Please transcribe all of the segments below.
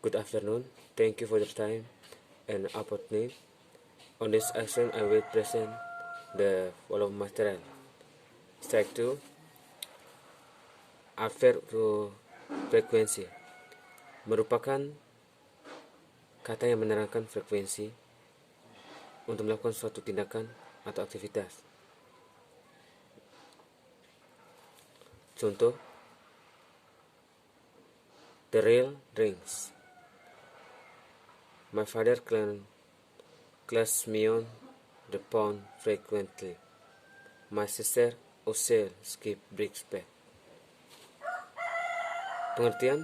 Good afternoon. Thank you for your time and opportunity. On this action, I will present the following material. Strike 2. Adverb to frekuensi merupakan kata yang menerangkan frekuensi untuk melakukan suatu tindakan atau aktivitas. Contoh, the bell rings. My father calls me on the phone frequently. My sister also skips breakfast. Pengertian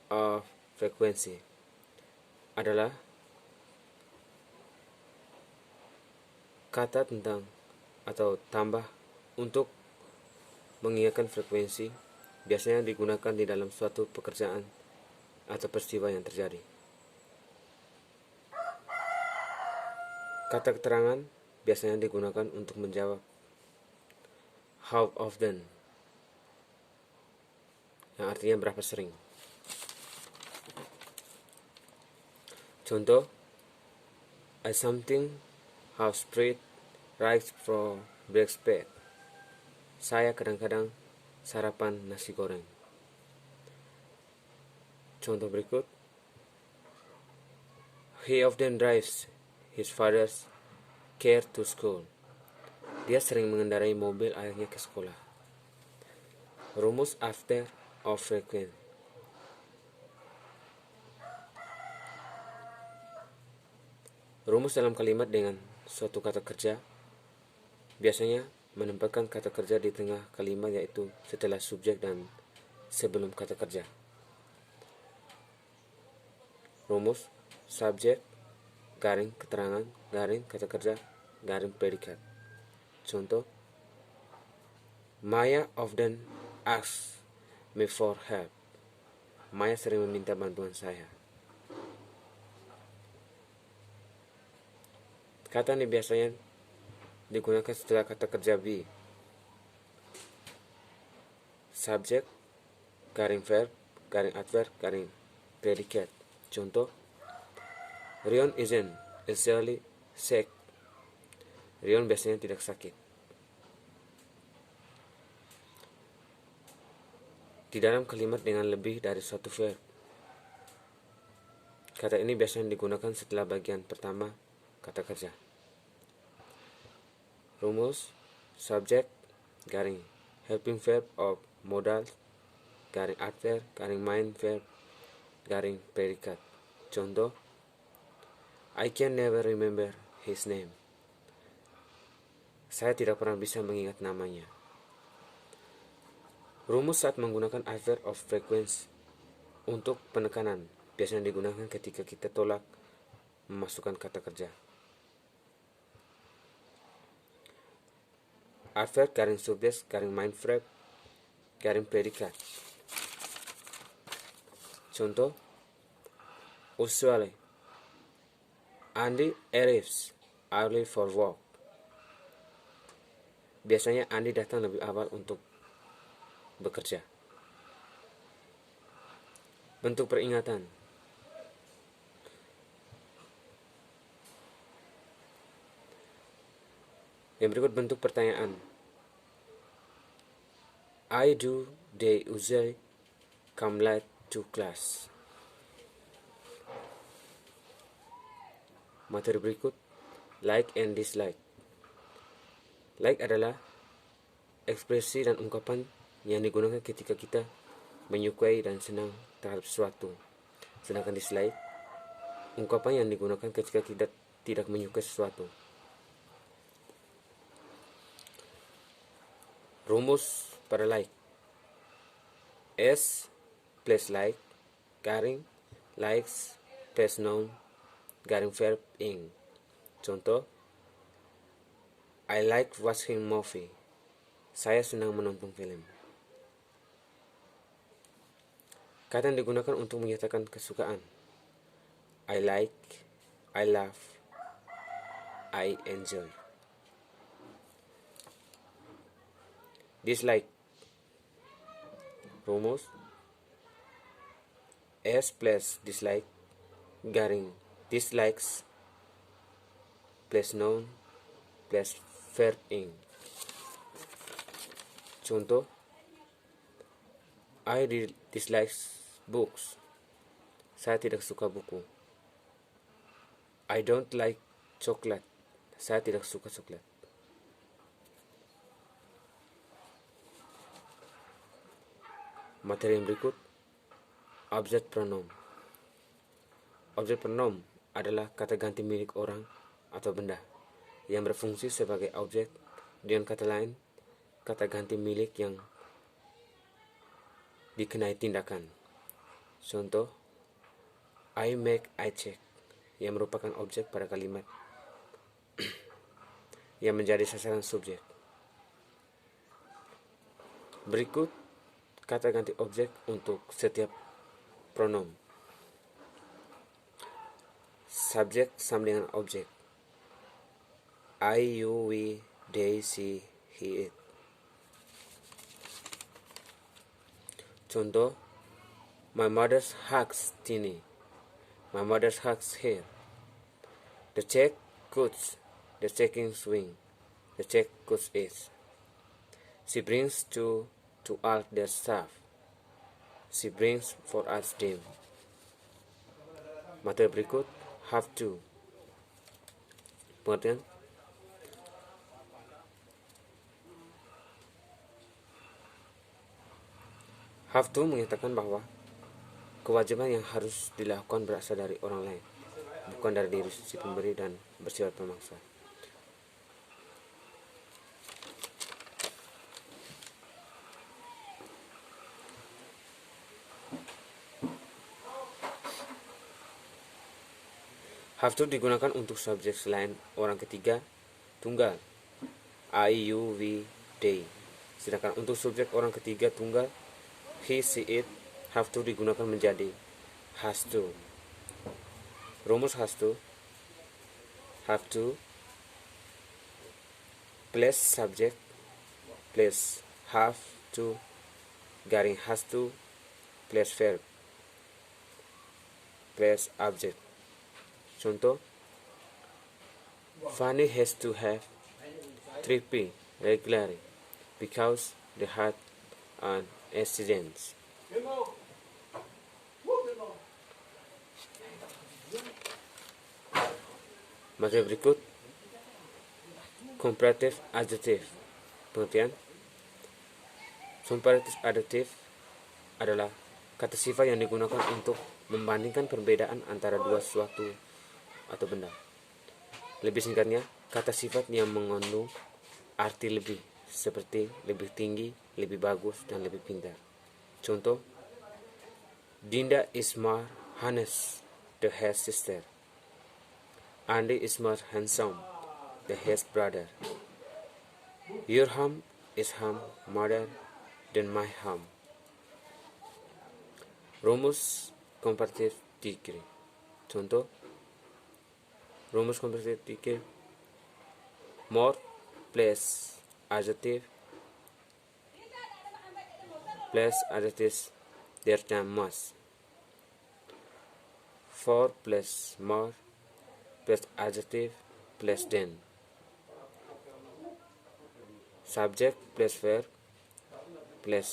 of frekuensi adalah kata tentang atau tambah untuk mengingatkan frekuensi, biasanya digunakan di dalam suatu pekerjaan atau peristiwa yang terjadi. Kata keterangan biasanya digunakan untuk menjawab how often, yang artinya berapa sering. Contoh, I something have spread rice for breakfast. Saya kadang-kadang sarapan nasi goreng. Contoh berikut, he often drives his father's car to school. Dia sering mengendarai mobil ayahnya ke sekolah. Rumus after of frequent. Rumus dalam kalimat dengan suatu kata kerja biasanya menempatkan kata kerja di tengah kalimat, yaitu setelah subjek dan sebelum kata kerja. Rumus subjek garing keterangan garing kata kerja garing predikat. Contoh, Maya often asks me for help. Maya sering meminta bantuan saya. Kata ini biasanya digunakan setelah kata kerja be. Subjek garing verb garing adverb garing predikat. Contoh, Rion isn't usually sick. Rion biasanya tidak sakit. Di dalam kalimat dengan lebih dari satu verb, kata ini biasanya digunakan setelah bagian pertama kata kerja. Rumus subjek garing helping verb of modal garing adverb garing main verb garing predikat. Contoh, I can never remember his name. Saya tidak pernah bisa mengingat namanya. Rumus saat menggunakan adverb of frequency untuk penekanan biasanya digunakan ketika kita tolak memasukkan kata kerja. Adverb garing subjek garing main verb garing predikat. Contoh, usually Andy arrives early for work. Biasanya Andy datang lebih awal untuk bekerja. Bentuk peringatan. Yang berikut bentuk pertanyaan. I do they usually come late to class? Materi berikut, like and dislike. Like adalah ekspresi dan ungkapan yang digunakan ketika kita menyukai dan senang terhadap sesuatu. Sedangkan dislike, ungkapan yang digunakan ketika kita tidak menyukai sesuatu. Rumus pada like. S plus like garing likes plus noun garing verb ing. Contoh, I like watching movie. Saya senang menonton film. Kata yang digunakan untuk menyatakan kesukaan. I like, I love, I enjoy. Dislike. Rumus S plus dislike garing dislikes plus noun plus verb ing. Contoh, I dislikes books. Saya tidak suka buku. I don't like chocolate. Saya tidak suka coklat. Materi yang berikut, objek pronoun. Objek pronoun adalah kata ganti milik orang atau benda yang berfungsi sebagai objek. Dengan kata lain, kata ganti milik yang dikenai tindakan. Contoh, I make, I check, yang merupakan objek pada kalimat yang menjadi sasaran subjek. Berikut kata ganti objek untuk setiap pronoun. Subjek sama dengan objek. I, you, we, they, she, he, it. Contoh, my mother hugs Tini. My mother hugs her. The check goods. The checking swing. The check goods is. She brings to all their stuff. She brings for us them. Materi berikut, have to. Pengertian? Have to menyatakan bahwa kewajiban yang harus dilakukan berasal dari orang lain, bukan dari diri si pemberi dan bersifat pemaksa. Have to digunakan untuk subjek selain orang ketiga tunggal, I, you, we, they. Sedangkan untuk subjek orang ketiga tunggal, he, she, it, have to digunakan menjadi has to. Rumus has to, have to plus subjek plus have to garing has to plus verb plus object. Contoh, Fanny has to have 3P regularly because they had an accident. Materi berikut, comparative adjective. Pengertian, comparative adjective adalah kata sifat yang digunakan untuk membandingkan perbedaan antara dua sesuatu atau benda. Lebih singkatnya, kata sifat yang mengandung arti lebih, seperti lebih tinggi, lebih bagus, dan lebih pintar. Contoh, Dinda is more honest, the her sister. Andy is more handsome, the his brother. Your home is home more than my home. Rumus comparative degree. Contoh, rumus comparative degree, more plus adjective plus adjectives their than must. 4 plus more plus adjective plus than. Subject plus verb plus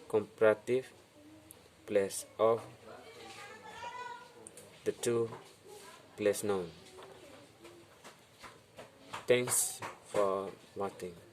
comparative plus of the two plus noun. Thanks for watching.